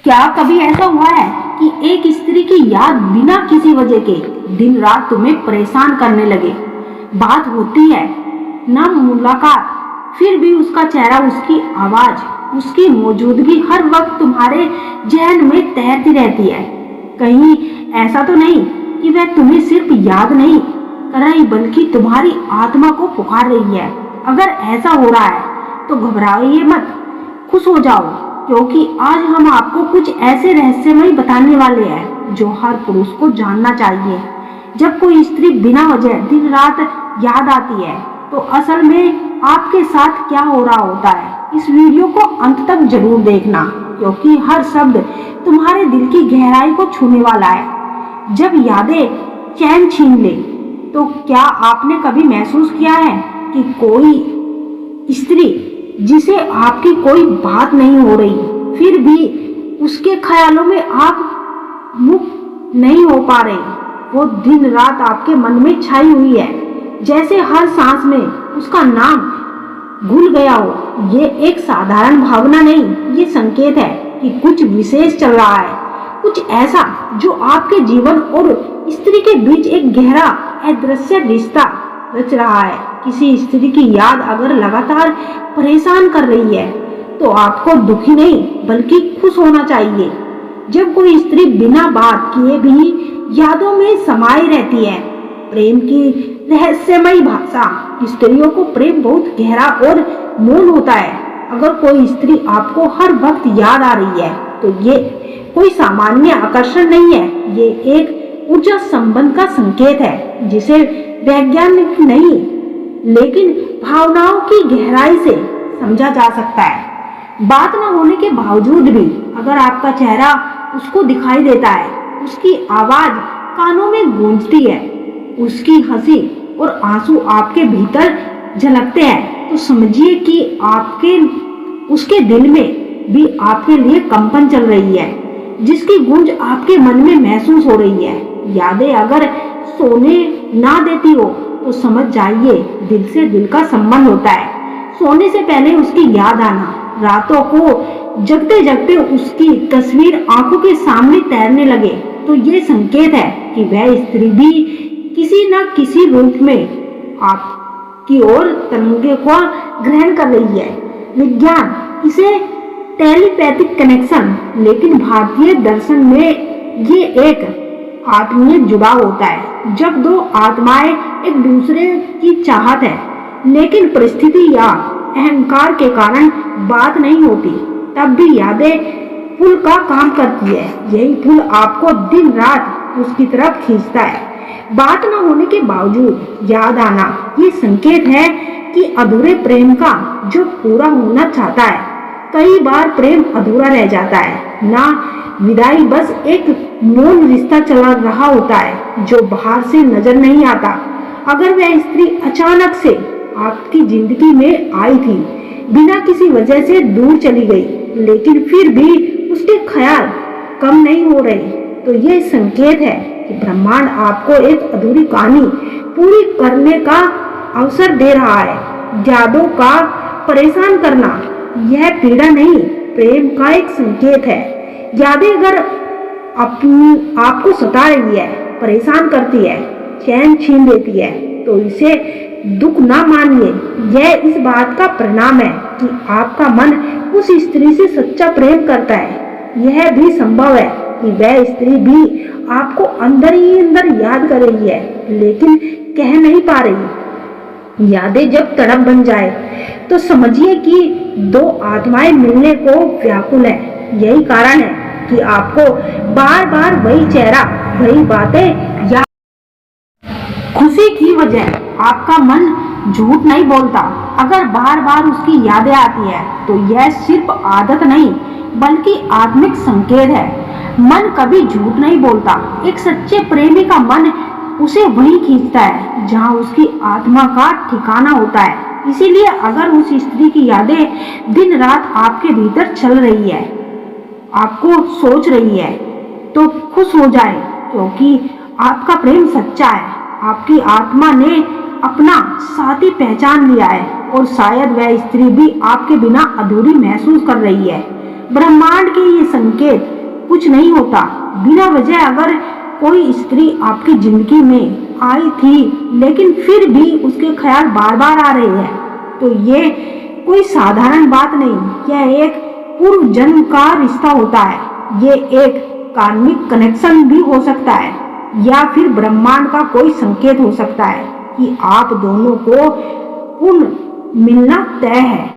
क्या कभी ऐसा हुआ है कि एक स्त्री की याद बिना किसी वजह के दिन रात तुम्हें परेशान करने लगे? बात होती है ना मुलाकात, फिर भी उसका चेहरा, उसकी आवाज, उसकी मौजूदगी हर वक्त तुम्हारे जहन में तैरती रहती है। कहीं ऐसा तो नहीं कि वह तुम्हें सिर्फ याद नहीं कर रही बल्कि तुम्हारी आत्मा को पुकार रही है? अगर ऐसा हो रहा है तो घबराइए मत, खुश हो जाओ, क्योंकि आज हम आपको कुछ ऐसे रहस्यमय बताने वाले हैं जो हर पुरुष को जानना चाहिए। जब कोई स्त्री बिना वजह दिन रात याद आती है तो असल में आपके साथ क्या हो रहा होता है। इस वीडियो को अंत तक जरूर देखना, क्योंकि हर शब्द तुम्हारे दिल की गहराई को छूने वाला है। जब यादें चैन छीन ले तो क्या आपने कभी महसूस किया है कि कोई स्त्री जिसे आपकी कोई बात नहीं हो रही, फिर भी उसके ख्यालों में आप मुक्त नहीं हो पा रहे, वो दिन रात आपके मन में छाई हुई है, जैसे हर सांस में उसका नाम घुल गया हो। ये एक साधारण भावना नहीं, ये संकेत है कि कुछ विशेष चल रहा है, कुछ ऐसा जो आपके जीवन और स्त्री के बीच एक गहरा अदृश्य रिश्ता रच रहा है। किसी स्त्री की याद अगर लगातार परेशान कर रही है तो आपको दुखी नहीं बल्कि खुश होना चाहिए। जब कोई स्त्री बिना बात किए भी यादों में समाई रहती है, प्रेम की रहस्यमयी भाषा, स्त्रियों को प्रेम बहुत गहरा और मौन होता है। अगर कोई स्त्री आपको हर वक्त याद आ रही है तो ये कोई सामान्य आकर्षण नहीं है, ये एक ऊर्जा संबंध का संकेत है जिसे वैज्ञानिक नहीं लेकिन भावनाओं की गहराई से समझा जा सकता है। बात न होने के बावजूद भी अगर आपका चेहरा उसको दिखाई देता है, उसकी आवाज कानों में गूंजती है, उसकी हंसी और आंसू आपके भीतर झलकते हैं, तो समझिए कि उसके दिल में भी आपके लिए कंपन चल रही है, जिसकी गूंज आपके मन में महसूस हो रही है। यादें अगर सोने ना देती हो तो समझ जाइए दिल से दिल का संबंध होता है। सोने से पहले उसकी याद आना, रातों को जगते जगते उसकी तस्वीर आंखों के सामने तैरने लगे, तो ये संकेत है कि वह स्त्री भी किसी न किसी रूप में आपकी ओर तरंगे को ग्रहण कर रही है। विज्ञान इसे टेलीपैथिक कनेक्शन, लेकिन भारतीय दर्शन में ये एक आत्मीय जुड़ाव होता है। जब दो आत्माएं एक दूसरे की चाहत है लेकिन परिस्थिति या अहंकार के कारण बात नहीं होती, तब भी यादें पुल का काम करती है। यही पुल आपको दिन रात उसकी तरफ खींचता है। बात न होने के बावजूद याद आना ये संकेत है कि अधूरे प्रेम का जो पूरा होना चाहता है। कई बार प्रेम अधूरा रह जाता है ना, विदाई बस एक मौन रिश्ता चला रहा होता है जो बाहर से नजर नहीं आता। अगर वह स्त्री अचानक से आपकी जिंदगी में आई थी, बिना किसी वजह से दूर चली गई, लेकिन फिर भी उसके ख्याल कम नहीं हो रहे, तो यह संकेत है कि ब्रह्मांड आपको एक अधूरी कहानी पूरी करने का अवसर दे रहा है। यादों का परेशान करना यह पीड़ा नहीं, प्रेम का एक संकेत है। यादें अगर आपको सता रही है, परेशान करती है, चैन छीन देती है, तो इसे दुख ना मानिए। यह इस बात का परिणाम है कि आपका मन उस स्त्री से सच्चा प्रेम करता है। यह भी संभव है कि वह स्त्री भी आपको अंदर ही अंदर याद कर रही है लेकिन कह नहीं पा रही। यादें जब तड़प बन जाए तो समझिए कि दो आत्माएं मिलने को व्याकुल है। यही कारण है कि आपको बार बार वही चेहरा, वही बातें याद। खुशी की वजह आपका मन झूठ नहीं बोलता। अगर बार बार उसकी यादें आती है तो यह सिर्फ आदत नहीं बल्कि आत्मिक संकेत है। मन कभी झूठ नहीं बोलता। एक सच्चे प्रेमी का मन उसे वहीं खींचता है जहां उसकी आत्मा का ठिकाना होता है। इसीलिए अगर उस स्त्री की यादें दिन रात आपके भीतर चल रही है, आपको सोच रही है, तो खुश हो जाए, क्योंकि आपका प्रेम सच्चा है। आपकी आत्मा ने अपना साथी पहचान लिया है और शायद वह स्त्री भी आपके बिना अधूरी महसूस कर रही है। ब्रह्मांड के ये संकेत कुछ नहीं होता। बिना वजह अगर कोई स्त्री आपकी जिंदगी में आई थी लेकिन फिर भी उसके ख्याल बार बार आ रहे हैं तो ये कोई साधारण बात नहीं, यह एक पूर्व जन्म का रिश्ता होता है। ये एक कार्मिक कनेक्शन भी हो सकता है या फिर ब्रह्मांड का कोई संकेत हो सकता है कि आप दोनों को पुनः मिलना तय है।